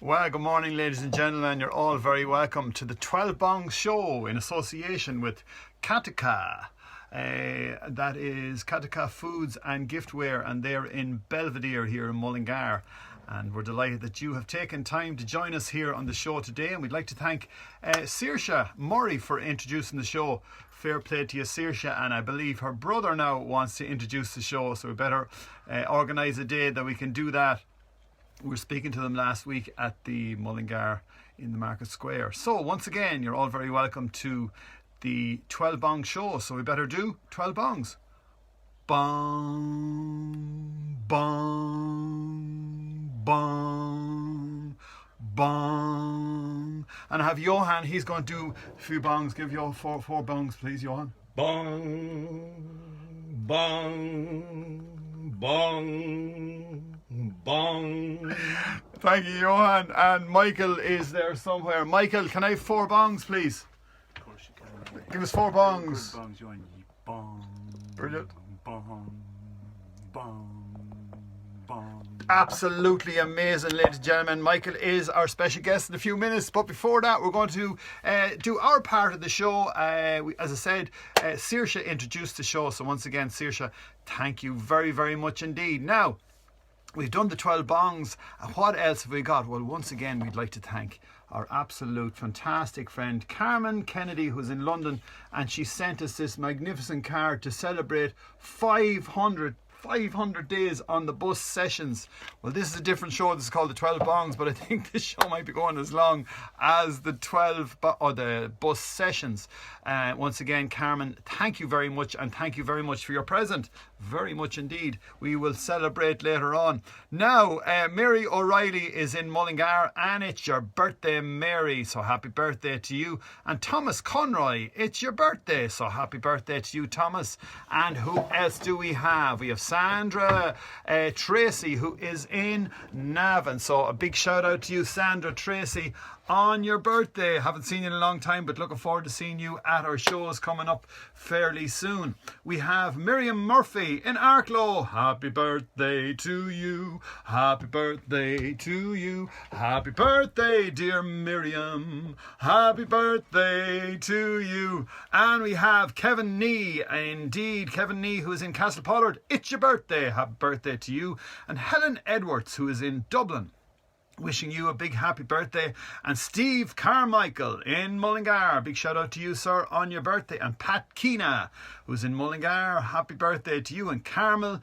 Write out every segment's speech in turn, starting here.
Well, good morning, ladies and gentlemen. You're all very welcome to the 12 Bong Show in association with Katika. That is Katika Foods and Giftware, and they're in Belvedere here in Mullingar. And we're delighted that you have taken time to join us here on the show today. And we'd like to thank Saoirse Murray for introducing the show. Fair play to you, Saoirse. And I believe her brother now wants to introduce the show, so we better organise a day that we can do that. We were speaking to them last week at the Mullingar in the Market Square. So once again, you're all very welcome to the 12 Bong Show. So we better do 12 bongs. Bong, bong, bong, bong. And I have Johan, he's going to do a few bongs. Give you four bongs, please, Johan. Bong, bong, bong. Bong. Thank you, Johan. And Michael is there somewhere. Michael, can I have 4 bongs, please? Of course you can. Give us 4 bongs. Good bongs, Johan. Bong. Brilliant. Bong. Bong. Bong. Absolutely amazing, ladies and gentlemen. Michael is our special guest in a few minutes, but before that we're going to do our part of the show. As I said, Saoirse introduced the show, so once again, Saoirse, thank you very, very much indeed. Now, we've done the 12 bongs. What else have we got? Well, once again, we'd like to thank our absolute fantastic friend Carmen Kennedy, who's in London, and she sent us this magnificent card to celebrate 500 days on the bus sessions. Well, this is a different show. This is called the 12 bongs, but I think this show might be going as long as the 12 or the bus sessions. Once again, Carmen, thank you very much, and thank you very much for your present. Very much indeed. We will celebrate later on. Now, Mary O'Reilly is in Mullingar, and it's your birthday, Mary, so happy birthday to you. And Thomas Conroy, it's your birthday, so happy birthday to you, Thomas. And who else do we have? We have Sandra Tracy, who is in Navan, so a big shout out to you, Sandra Tracy, on your birthday. Haven't seen you in a long time, but looking forward to seeing you at our shows coming up fairly soon. We have Miriam Murphy in Arklow. Happy birthday to you. Happy birthday to you. Happy birthday, dear Miriam. Happy birthday to you. And we have Kevin Nee. Indeed, Kevin Nee, who is in Castlepollard. It's your birthday. Happy birthday to you. And Helen Edwards, who is in Dublin, wishing you a big happy birthday. And Steve Carmichael in Mullingar, big shout out to you, sir, on your birthday. And Pat Keena, who's in Mullingar, happy birthday to you. And Carmel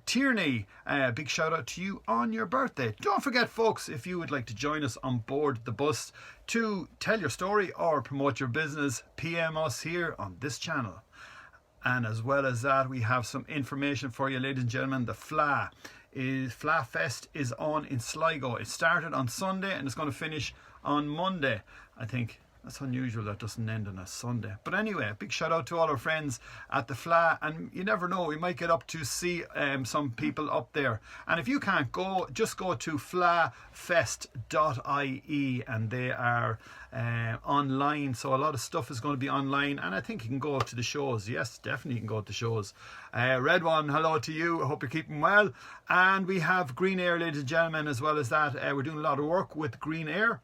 Tierney, big shout out to you on your birthday. Don't forget, folks, if you would like to join us on board the bus to tell your story or promote your business, PM us here on this channel. And as well as that, we have some information for you, ladies and gentlemen. The Fla Fest is on in Sligo. It started on Sunday and it's going to finish on Monday. I think that's unusual that doesn't end on a Sunday. But anyway, a big shout out to all our friends at the Fla, and you never know, we might get up to see some people up there. And if you can't go, just go to flafest.ie, and they are online, so a lot of stuff is going to be online, and I think you can go to the shows. Yes, definitely you can go to the shows. Red One, hello to you, I hope you're keeping well. And we have Green Air, ladies and gentlemen. As well as that, we're doing a lot of work with Green Air,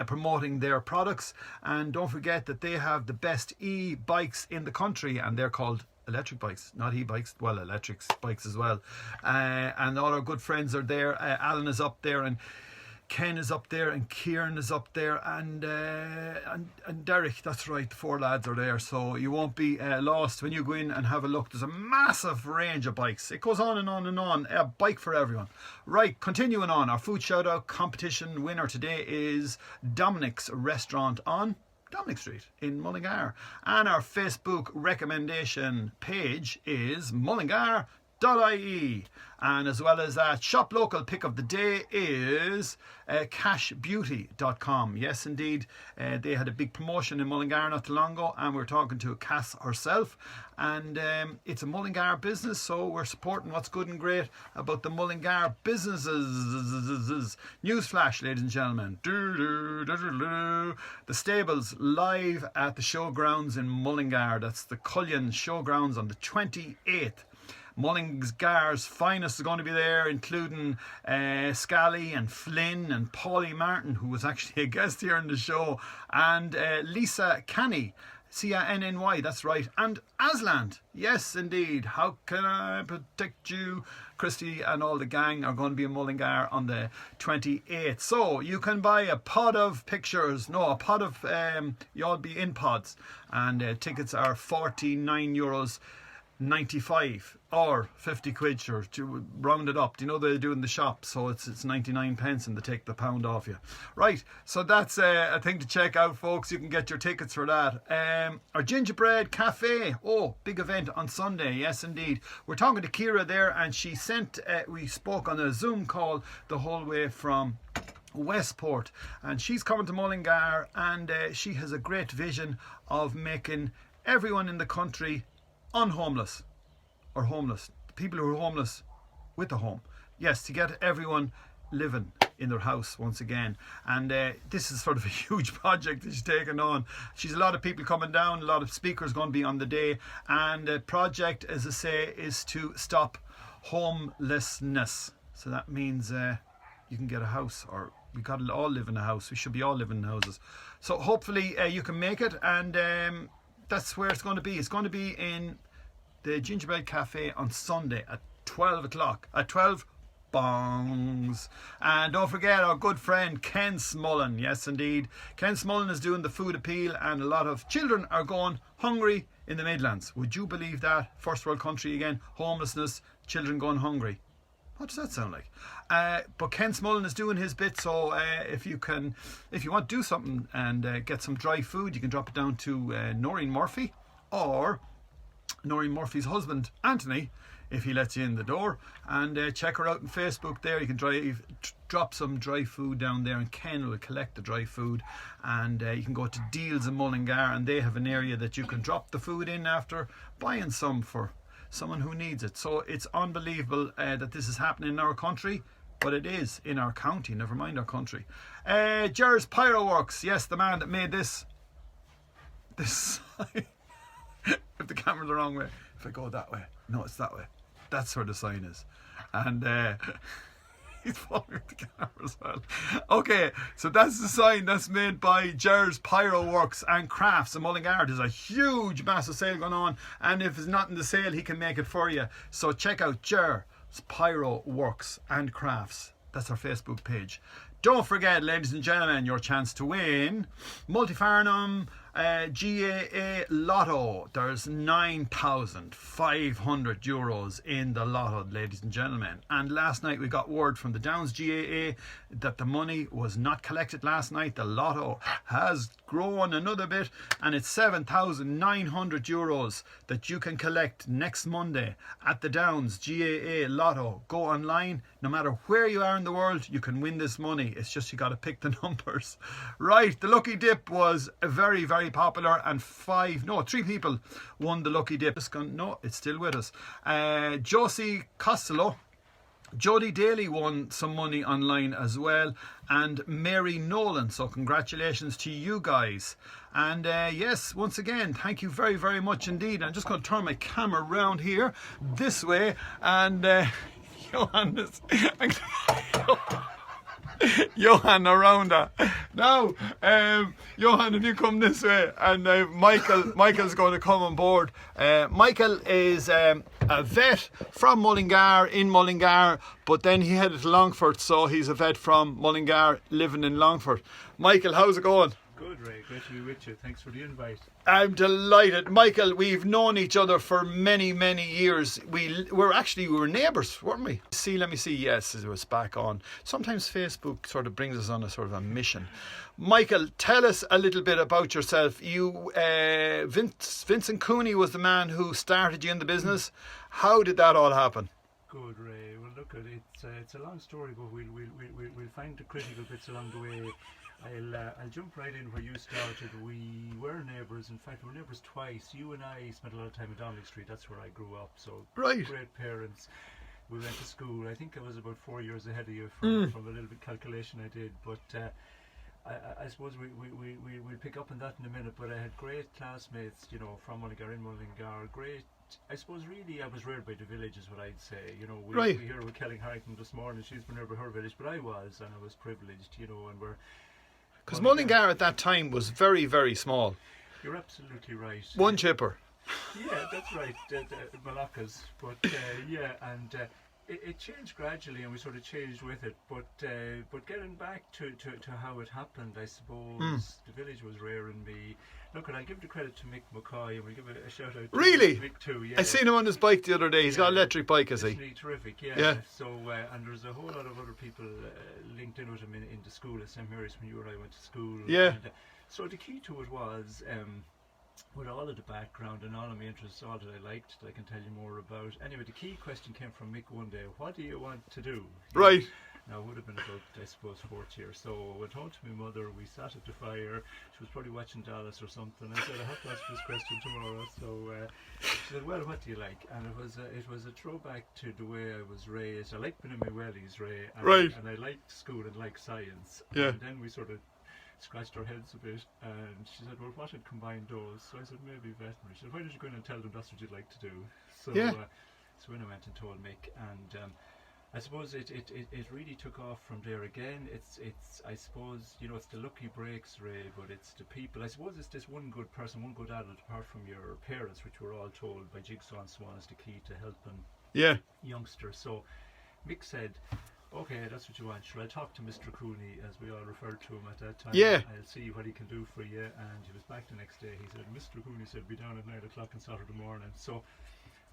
promoting their products, and don't forget that they have the best e-bikes in the country, and they're called electric bikes, not e-bikes, well, electric bikes as well. And all our good friends are there. Alan is up there, and Ken is up there, and Kieran is up there, and Derek, that's right, the 4 lads are there, so you won't be lost when you go in and have a look. There's a massive range of bikes. It goes on and on and on. A bike for everyone. Right, continuing on, our food shout out competition winner today is Dominic's Restaurant on Dominic Street in Mullingar, and our Facebook recommendation page is mullingar.ie. And as well as that, shop local pick of the day is cashbeauty.com. Yes, indeed, they had a big promotion in Mullingar not too long ago, and we're talking to Cass herself, and it's a Mullingar business, so we're supporting what's good and great about the Mullingar businesses. Newsflash, ladies and gentlemen. The Stables live at the showgrounds in Mullingar. That's the Cullion Showgrounds on the 28th. Mullingar's finest is going to be there, including Scally and Flynn and Paulie Martin, who was actually a guest here on the show, and Lisa Canny. Canny, that's right. And Asland, yes indeed. How can I protect you? Christy and all the gang are going to be in Mullingar on the 28th. So you can buy a pod of pictures. No, a pod of, you'll be in pods. And tickets are €49.95 or 50 quid, sure, to round it up. Do you know they do in the shop? So it's 99 pence and they take the pound off you. Right, so that's a thing to check out, folks. You can get your tickets for that. Our Gingerbread Cafe, big event on Sunday, yes indeed. We're talking to Kira there, and she sent, we spoke on a Zoom call the whole way from Westport, and she's coming to Mullingar, and she has a great vision of making everyone in the country unhomeless or homeless, people who are homeless with a home. Yes, to get everyone living in their house once again. And this is sort of a huge project that she's taken on. She's a lot of people coming down, a lot of speakers going to be on the day, and the project, as I say, is to stop homelessness. So that means you can get a house, or we got to all live in a house. We should be all living in houses. So hopefully you can make it, and that's where it's going to be. It's going to be in the Gingerbread Cafe on Sunday at 12 o'clock. At 12, bongs. And don't forget our good friend Ken Smullen. Yes, indeed. Ken Smullen is doing the food appeal, and a lot of children are going hungry in the Midlands. Would you believe that? First world country again. Homelessness, children going hungry. What does that sound like? But Ken Smullen is doing his bit, so if you want to do something and get some dry food, you can drop it down to Noreen Murphy, or Noreen Murphy's husband, Anthony, if he lets you in the door, and check her out on Facebook there. You can drop some dry food down there, and Ken will collect the dry food, and you can go to Deals in Mullingar, and they have an area that you can drop the food in after buying some for someone who needs it. So it's unbelievable that this is happening in our country, but it is in our county, never mind our country. Jer's Pyroworks, yes, the man that made this sign. If the camera's the wrong way, if I go that way, no, it's that way. That's where the sign is. And he's following the camera as well. Okay, so that's the sign that's made by Jer's Pyroworks and Crafts in Mullingar. There's a huge, massive sale going on, and if it's not in the sale, he can make it for you. So check out Jer's Pyroworks and Crafts. That's our Facebook page. Don't forget, ladies and gentlemen, your chance to win Multifarnham GAA Lotto. There's €9,500 in the lotto, ladies and gentlemen. And last night we got word from the Downs GAA that the money was not collected last night. The lotto has grown another bit, and it's €7,900 that you can collect next Monday at the Downs GAA Lotto. Go online, no matter where you are in the world, you can win this money. It's just you got to pick the numbers. Right, the Lucky Dip was a very, very popular, and 3 people won the Lucky Dip. No, it's still with us. Josie Costello, Jodie Daly won some money online as well, and Mary Nolan. So congratulations to you guys. And yes, once again, thank you very, very much indeed. I'm just going to turn my camera around here this way, and Johan is Johan around that. Now, Johan, if you come this way, and Michael's going to come on board. Michael is a vet from Mullingar, in Mullingar, but then he headed to Longford, so he's a vet from Mullingar living in Longford. Michael, how's it going? Good, Ray. Great to be with you. Thanks for the invite. I'm delighted. Michael, we've known each other for many, many years. We were neighbours, weren't we? Let me see. Yes, it was back on. Sometimes Facebook sort of brings us on a sort of a mission. Michael, tell us a little bit about yourself. You, Vincent Cooney was the man who started you in the business. How did that all happen? Good, Ray. Well, look, it's a long story, but we'll find the critical bits along the way. I'll jump right in where you started. We were neighbours. In fact, we were neighbours twice. You and I spent a lot of time in Donnelly Street. That's where I grew up. So right. Great parents. We went to school. I think I was about 4 years ahead of you from a little bit calculation I did. But I suppose we'll pick up on that in a minute. But I had great classmates, from Mullingar, in Mullingar. Great I suppose really I was reared by the village is what I'd say. You know, we Right. hear with Kelly Harrington this morning, she's been reared by her village, but I was, and I was privileged, you know, and we're... Because Well, Mullingar at that time was very, very small. You're absolutely right. One chipper. Yeah, that's right, the Malaccas. But yeah, and it changed gradually, and we sort of changed with it. But getting back to how it happened, I suppose the village was rearing me. Look, and I give the credit to Mick McCoy, and we give a shout out to Really? Mick too. Yeah. I seen him on his bike the other day. He's got an electric bike, has he? Isn't he terrific? Yeah. Yeah. So and there's a whole lot of other people linked in with him in the school at St Mary's when you and I went to school. Yeah. And, so the key to it was. With all of the background and all of my interests, all that I liked, that I can tell you more about. Anyway, the key question came from Mick one day: what do you want to do? Right. Now, it would have been about, I suppose, fourth year. So I went home to my mother, we sat at the fire, she was probably watching Dallas or something. I said, I have to ask this question tomorrow. So she said, well, what do you like? And it was a throwback to the way I was raised. I liked being in my wellies, Ray. And, Right. and I liked school and liked science. Yeah. And then we sort of scratched our heads a bit, and she said, well, what had combined those? So I said, maybe veterinary. She said, why did you go in and tell them that's what you'd like to do? So Yeah. so when I went and told Mick, and I suppose it really took off from there again. It's I suppose, you know, it's the lucky breaks, Ray, but it's the people. I suppose it's this one good person, one good adult apart from your parents, which we're all told by Jigsaw and so on is the key to helping Yeah. youngsters. So Mick said, okay, that's what you want. Sure, I'll talk to Mr. Cooney, as we all referred to him at that time. Yeah. I'll see what he can do for you. And he was back the next day. He said, Mr. Cooney said, be down at 9 o'clock on Saturday morning. So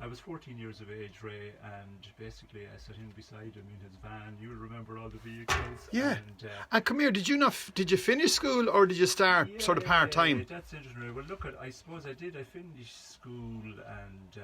I was 14 years of age, Ray, and basically I sat in beside him in his van. You'll remember all the vehicles. Yeah. And, And come here, did you finish school or did you start sort of part time? That's interesting, Ray. Well, look, I suppose I did. I finished school, and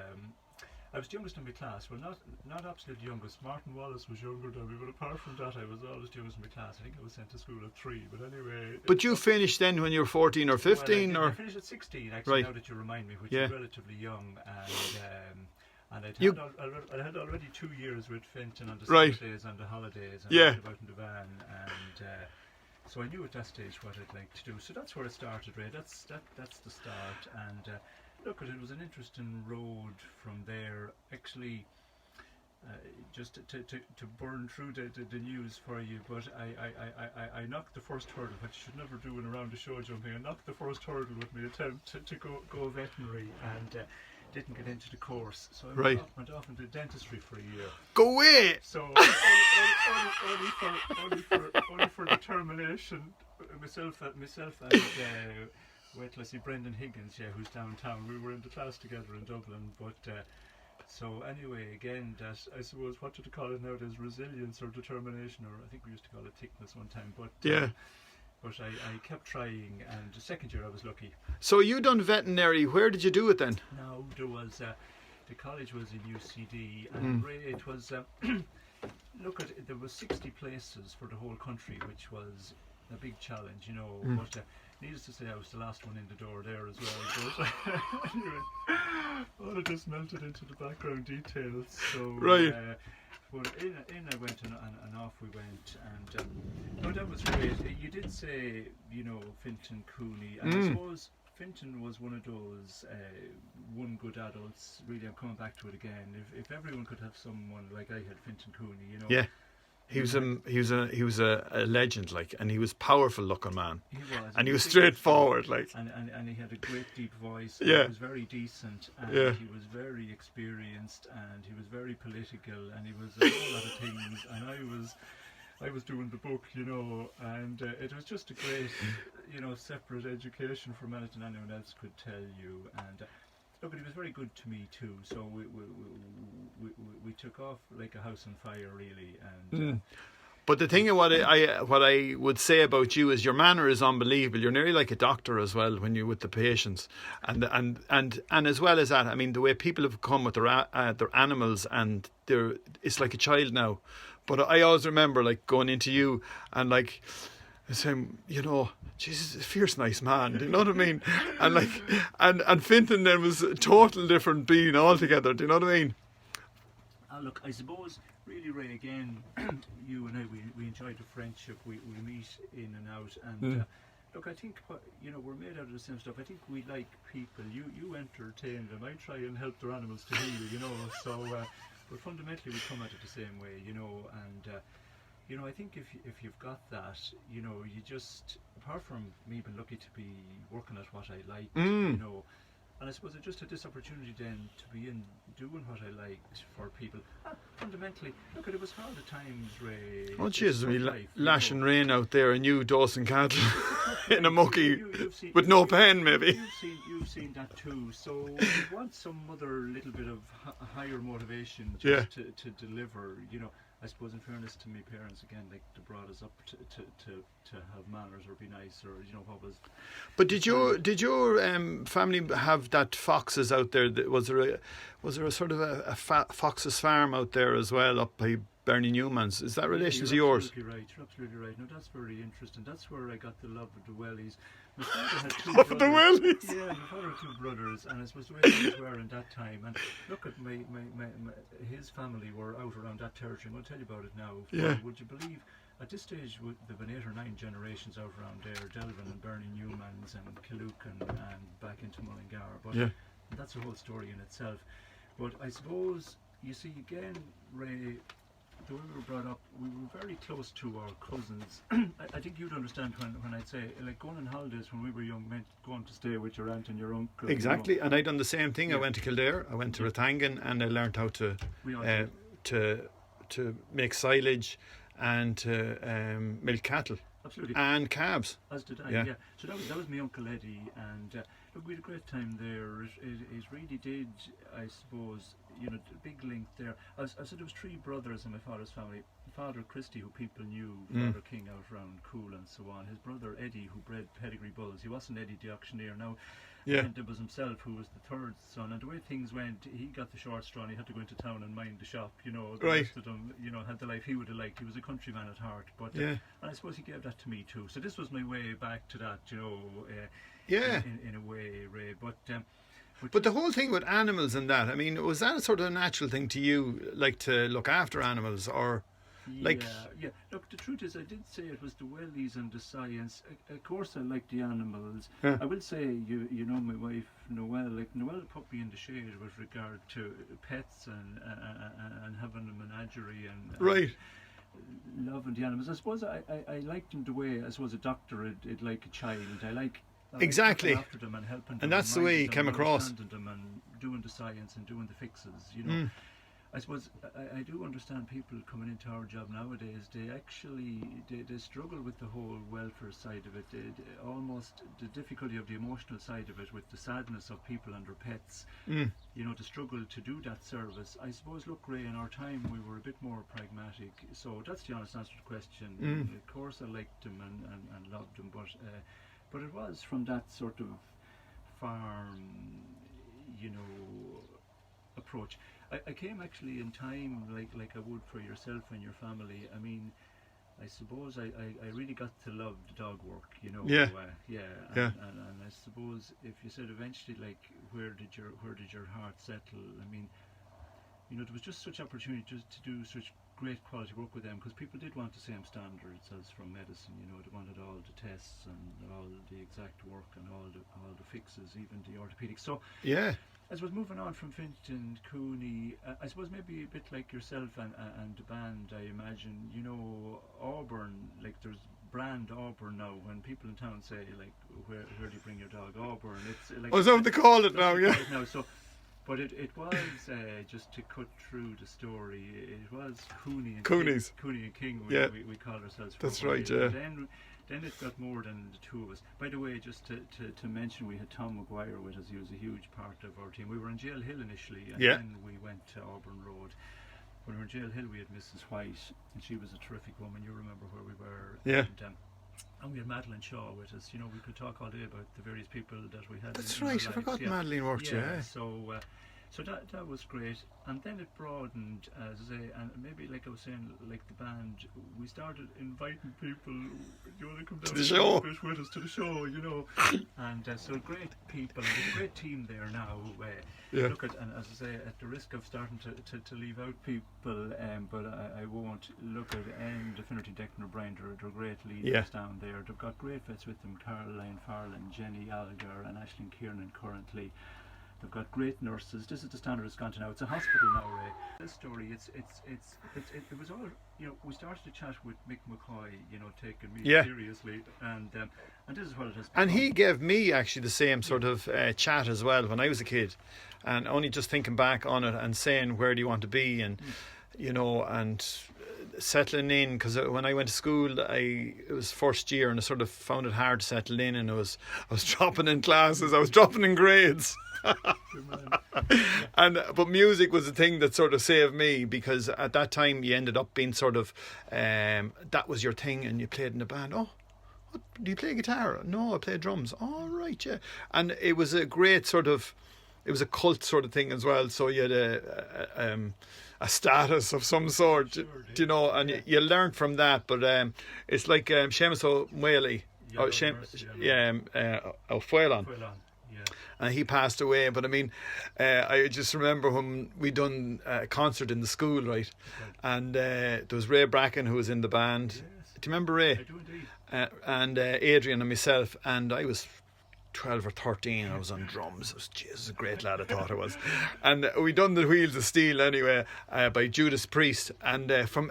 I was the youngest in my class. Well, not absolutely youngest. Martin Wallace was younger than me, but apart from that, I was always the youngest in my class. I think I was sent to school at 3. But anyway. But you finished then when you were 14 or 15, well, I or? finished at 16, actually. Right. Now that you remind me, which Yeah. is relatively young, and You- I had already 2 years with Fenton on the Right. Saturdays and the holidays, and Yeah. I went about in the van, and so I knew at that stage what I'd like to do. So that's where it started, Ray. That's the start, and look, it was an interesting road from there. Actually, just to burn through the news for you, but I knocked the first hurdle, which you should never do in around the show jumping. I knocked the first hurdle with my attempt to go veterinary, and didn't get into the course. So I Right. went off into dentistry for a year. Go away! So only for determination, myself and wait till I see Brendan Higgins, yeah, who's downtown. We were in the class together in Dublin, but so anyway, again, that I suppose what did you call it nowadays? Resilience or determination, or I think we used to call it thickness one time. But Yeah. But I kept trying, and the second year I was lucky. So you done veterinary, where did you do it then? Now there was the college was in UCD, and it was look at there was 60 places for the whole country, which was a big challenge, you know. But needless to say, I was the last one in the door there as well. But anyway, all of this melted into the background details. So Right. but in I went, and off we went, and no, that was great. You did say, you know, Finton Cooney, and I suppose Finton was one of those one good adults. Really, I'm coming back to it again. If everyone could have someone like I had, Finton Cooney, you know. Yeah. He was a legend, like, and he was powerful looking man. He was, And he was straightforward, like. and he had a great deep voice. Yeah. He was very decent, and Yeah. he was very experienced, and he was very political, and he was a whole lot of things. And I was doing the book, you know, and it was just a great, you know, separate education from anything anyone else could tell you. And look, he was very good to me too. So we took off like a house on fire, really. And But the thing of what I would say about you is your manner is unbelievable. You're nearly like a doctor as well when you're with the patients, and as well as that, I mean, the way people have come with their animals, and it's like a child now. But I always remember like going into you and like saying, you know, Jesus, a fierce nice man. Do you know what I mean? And like and Finton then was a total different being altogether. Do you know what I mean? look, I suppose really, Ray, again, you and I, we enjoyed the friendship. We meet in and out, and look, I think we're made out of the same stuff. I think we like people. You entertain them. I try and help their animals to heal. So but fundamentally we come at it the same way. And I think if you've got that, you just, apart from me being lucky to be working at what I like, and I suppose I just had this opportunity then to be in doing what I liked for people. Fundamentally, look, it was hard at times, Ray. Oh, jeez, life, lashing rain out there, and you dosing cattle in a mucky you've seen, with no pen, maybe. You've seen that too. So you want some other little bit of higher motivation just to deliver. I suppose in fairness to my parents, again, like they brought us up to have manners or be nice, or what was. But did your family have that foxes out there? Was there a sort of a foxes farm out there as well up by Bernie Newman's? Is that relation to yours? You're absolutely right. No, that's very interesting. That's where I got the love of the wellies. My father had two Love of the brothers. wellies. Yeah, my father had two brothers, and I suppose the way things were in that time. And look at his family were out around that territory. I'm going to tell you about it now. Yeah. Would you believe? At this stage, there've been 8 or 9 generations out around there, Delvin and Bernie Newmans and Killucan and back into Mullingar. But that's a whole story in itself. But I suppose, you see, again, Ray, the way we were brought up, we were very close to our cousins. I think you'd understand when I'd say, like, going on holidays when we were young meant going to stay with your aunt and your uncle. Exactly, and I done the same thing. I went to Kildare, I went to Rathangan, and I learned how to make silage and to milk cattle. Absolutely. And calves. As did I, Yeah. So that was my Uncle Eddie, and look, we had a great time there. It really did, I suppose, the big link there. I said there was 3 brothers in my father's family. Father Christie, who people knew, Father King out around Cool and so on. His brother Eddie, who bred pedigree bulls. He wasn't Eddie the auctioneer. Now, and it was himself who was the 3rd son. And the way things went, he got the short straw and he had to go into town and mind the shop. The rest of them, had the life he would have liked. He was a countryman at heart. But and I suppose he gave that to me too. So this was my way back to that, in a way, Ray. But the whole thing with animals and that, I mean, was that a sort of a natural thing to you, like to look after animals, or like? Yeah. Look, the truth is, I did say it was the wellies and the science. Of course, I like the animals. Yeah. I will say, my wife Noelle, Noelle put me in the shade with regard to pets and having a menagerie and loving the animals. I suppose I liked them the way, I suppose, a doctor would like a child. I like exactly looking after them and helping them, and that's the way he came across. Them and doing the science and doing the fixes. I suppose I do understand people coming into our job nowadays. They actually they struggle with the whole welfare side of it. Almost the difficulty of the emotional side of it, with the sadness of people and their pets. The struggle to do that service. I suppose, look, Ray, in our time we were a bit more pragmatic. So that's the honest answer to the question. Of course, I liked them and loved them, but it was from that sort of farm, approach. I came actually in time, like I would for yourself and your family. I mean, I suppose I really got to love the dog work, And I suppose if you said eventually, like, where did your heart settle? I mean, there was just such opportunity to do such great quality work with them, because people did want the same standards as from medicine. They wanted all the tests and all the exact work and all the fixes, even the orthopedics. So I suppose moving on from Finton, Cooney, I suppose maybe a bit like yourself and the band, I imagine, Auburn, like there's brand Auburn now. When people in town say, like, where do you bring your dog? Auburn. It's like, is that what they call it now? Yeah. But it was, just to cut through the story, it was Cooney and Cooney's. Cooney and King, we called ourselves. That's right, yeah. Then it got more than the 2 of us. By the way, just to mention, we had Tom Maguire with us. He was a huge part of our team. We were in Jail Hill initially, and then we went to Auburn Road. When we were in Jail Hill, we had Mrs. White, and she was a terrific woman. You remember where we were. Yeah. And we had Madeline Shaw with us. We could talk all day about the various people that we had. That's in right. our I forgot lives. Madeline worked. Yeah. So So that was great, and then it broadened, as I say, and maybe like I was saying, like the band, we started inviting people, you want to come down To the show. with us to the show, you know, and so great people, and there's a great team there now. Yeah. Look at, and as I say, at the risk of starting to leave out people, but I won't. Look at Definity, Declan O'Brien, they're great leaders down there. They've got great vets with them: Caroline Farland, Jenny Algar, and Aisling Kiernan currently. They've got great nurses. This is the standard it's gone to now. It's a hospital now, Ray. This story, it was all, you know, we started to chat with Mick McCoy, you know, taking me seriously, and this is what it has become. And he gave me actually the same sort of chat as well when I was a kid, and only just thinking back on it and saying, where do you want to be, and you know, and settling in, because when I went to school, it was first year, and I sort of found it hard to settle in, and I was dropping in classes, I was dropping in grades. But music was the thing that sort of saved me, because at that time you ended up being sort of that was your thing, and you played in a band. Oh, what, do you play guitar? No, I play drums. Oh, right, yeah. And it was a great sort of, it was a cult sort of thing as well, so you had a status of some sort, sure, you know, and you learned from that. But it's like Seamus O'Malley, O'Fuelan. And he passed away, but I mean, I just remember when we done a concert in the school, right? And there was Ray Bracken who was in the band. Yes. Do you remember Ray? I do indeed. And Adrian and myself, and I was 12 or 13. I was on drums. I was, Jesus, a great lad I thought I was. And we done the Wheels of Steel anyway by Judas Priest. And from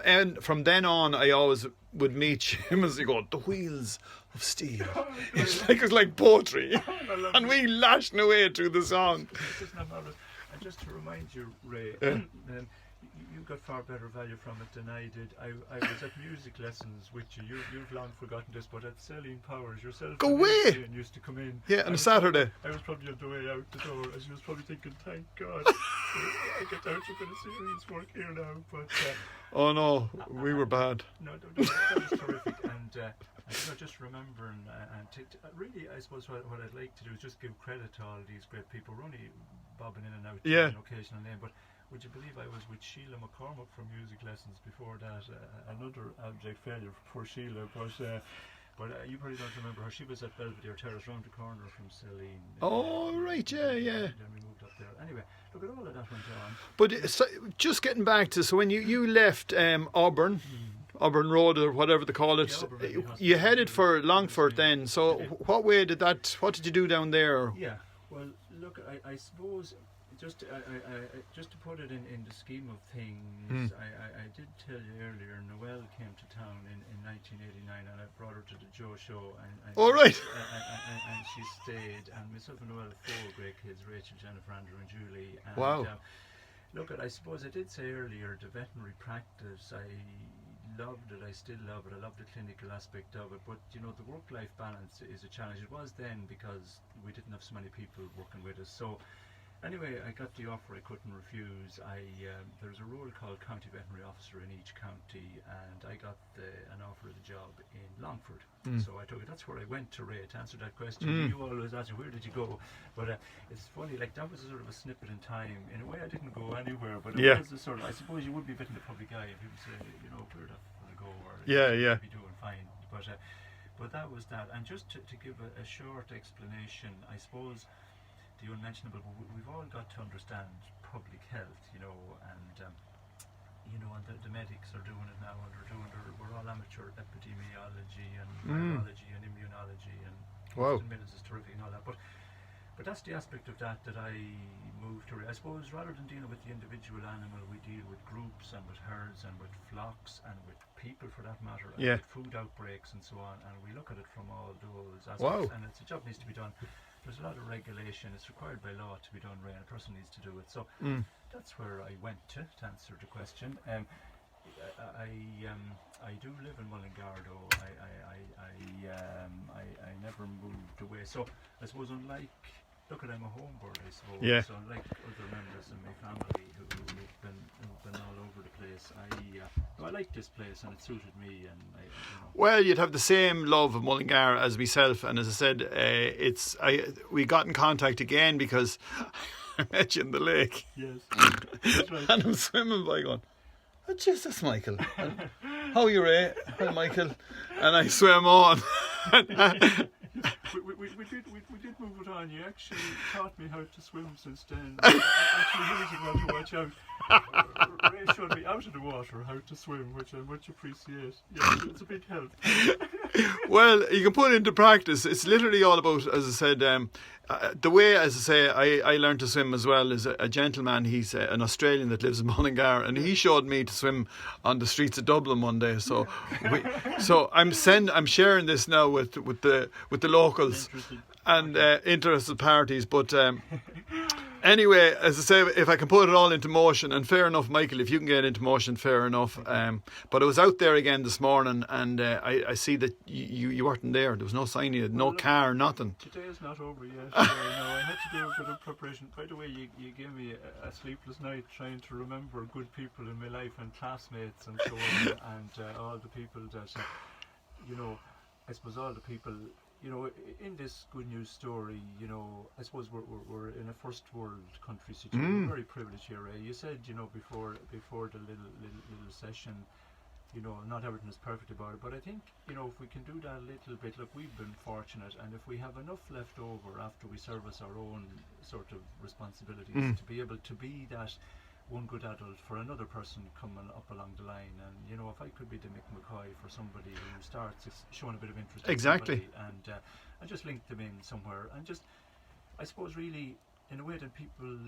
then on, I always would meet Seamus and go, the Wheels of Steel. It's like poetry. And we lashing away through the song. And just to remind you, Ray, you got far better value from it than I did. I was at music lessons with you. You've long forgotten this, but at Celine Powers, yourself go away. Used to come in. Yeah, on a Saturday. I was probably on the way out the door, as you was probably thinking, thank God, I get out of a serious work here now. But oh no, we were bad. No, that was terrific, and just remembering, really, I suppose what I'd like to do is just give credit to all these great people. We're only bobbing in and out to an occasional name, but would you believe I was with Sheila McCormack from music lessons before that? Another abject failure for Sheila, but you probably don't remember her. She was at Belvedere Terrace, round the corner from Celine. Oh, right, yeah. Then we moved up there. Anyway, look at all of that went on. But so, just getting back to, so when you left Auburn, Auburn Road or whatever they call it, you headed for Longford then. So what did you do down there? Yeah, well, look, I suppose just to put it in the scheme of things, I did tell you earlier, Noelle came to town in 1989, and I brought her to the Joe show, and right. And she stayed, and myself and Noelle have 4 great kids: Rachel, Jennifer, Andrew, and Julie. And, wow. Look, I suppose I did say earlier, the veterinary practice, I loved it. I still love it. I love the clinical aspect of it, but you know, the work-life balance is a challenge. It was then, because we didn't have so many people working with us. So anyway, I got the offer I couldn't refuse. There's a role called County Veterinary Officer in each county, and I got an offer of the job in Longford. So I took it. That's where I went to Ray to answer that question. You always ask me, where did you go? But it's funny, like that was a sort of a snippet in time. In a way, I didn't go anywhere, but it was a sort of, I suppose you would be a bit in the public eye if people say, you know, where the fuck to go, or you'd be doing fine. But that was that. And just to give a short explanation, I suppose the unmentionable, we've all got to understand public health, you know, and the medics are doing it now, and we're all amateur epidemiology and virology and immunology, and minutes is terrific and all that, but that's the aspect of that I moved to. I suppose rather than dealing with the individual animal, we deal with groups and with herds and with flocks and with people, for that matter, and with food outbreaks and so on, and we look at it from all those aspects, and it's a job needs to be done. There's a lot of regulation. It's required by law to be done, Ray, and a person needs to do it. So that's where I went to answer the question. I do live in Mullingar, though. I never moved away. So I suppose, I'm a home bird, I suppose. Yeah. So unlike other members in my family who've been all over the place, I like this place, and it suited me. And well, you'd have the same love of Mullingar as myself, and as I said, we got in contact again because I met you in the lake. Yes, that's right. And I'm swimming by going, oh, Jesus, Michael. And, how are you, Ray? Hi, Michael. And I swam on. We did move it on. You actually taught me how to swim since then. Actually, using one to watch out. Ray showed me out of the water how to swim, which I much appreciate. Yeah, it's a big help. Well, you can put it into practice. It's literally all about, as I said, the way, as I say, I learned to swim as well is a gentleman. He's an Australian that lives in Mullingar, and he showed me to swim on the streets of Dublin one day. So, I'm sharing this now with the locals and interested parties. But anyway, as I say, if I can put it all into motion, and fair enough, Michael, if you can get it into motion, fair enough. But I was out there again this morning, and I see that you weren't there. There was no sign of you, no car, nothing. Today is not over yet. No, I had to do a bit of preparation. By the way, you gave me a sleepless night trying to remember good people in my life and classmates and so on, and all the people that, I suppose all the people. In this good news story, I suppose we're in a first world country situation. We're very privileged here, Ray. You said, before the little session, not everything is perfect about it, but I think, if we can do that a little bit, look, we've been fortunate, and if we have enough left over after we service our own sort of responsibilities to be able to be that one good adult for another person coming up along the line, and if I could be the Mick McCoy for somebody who starts showing a bit of interest Exactly. in somebody, and just link them in somewhere, and just, I suppose, really in a way that people,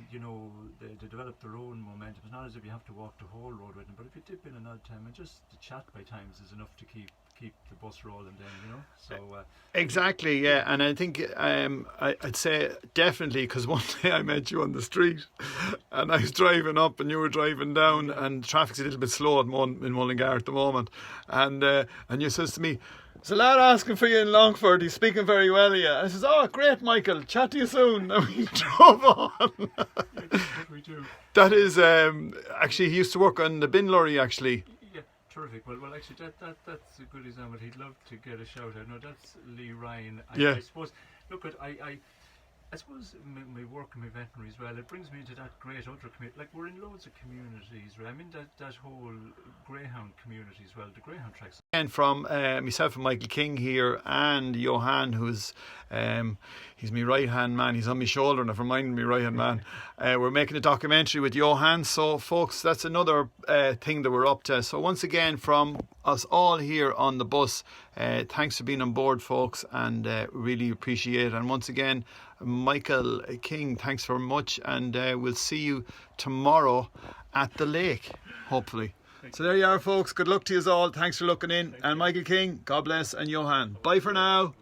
they develop their own momentum. It's not as if you have to walk the whole road with them, but if you dip in an odd time, and just the chat by times is enough to keep the bus rolling then, so exactly, yeah. And I think I'd say definitely, because one day I met you on the street and I was driving up and you were driving down, and traffic's a little bit slow in Mullingar at the moment, and you says to me, there's a lad asking for you in Longford, he's speaking very well of you. I says, oh great, Michael, chat to you soon. And we drove on. that's what we do. That is actually, he used to work on the bin lorry actually. Terrific. Well, actually, that's a good example. He'd love to get a shout out. No, that's Lee Ryan. I suppose. Look, I suppose my work in my veterinary as well, it brings me into that great other community. Like, we're in loads of communities, right? I'm in that whole greyhound community as well, the greyhound tracks. And from myself and Michael King here, and Johan, who's he's my right hand man. He's on my shoulder and I've reminded me right hand man. We're making a documentary with Johan. So folks, that's another thing that we're up to. So once again, from us all here on the bus, thanks for being on board, folks, and really appreciate it. And once again, Michael King, thanks very much, and we'll see you tomorrow at the lake, hopefully. So there you are, folks. Good luck to you all. Thanks for looking in. And Michael King, God bless, and Johan. Bye for now.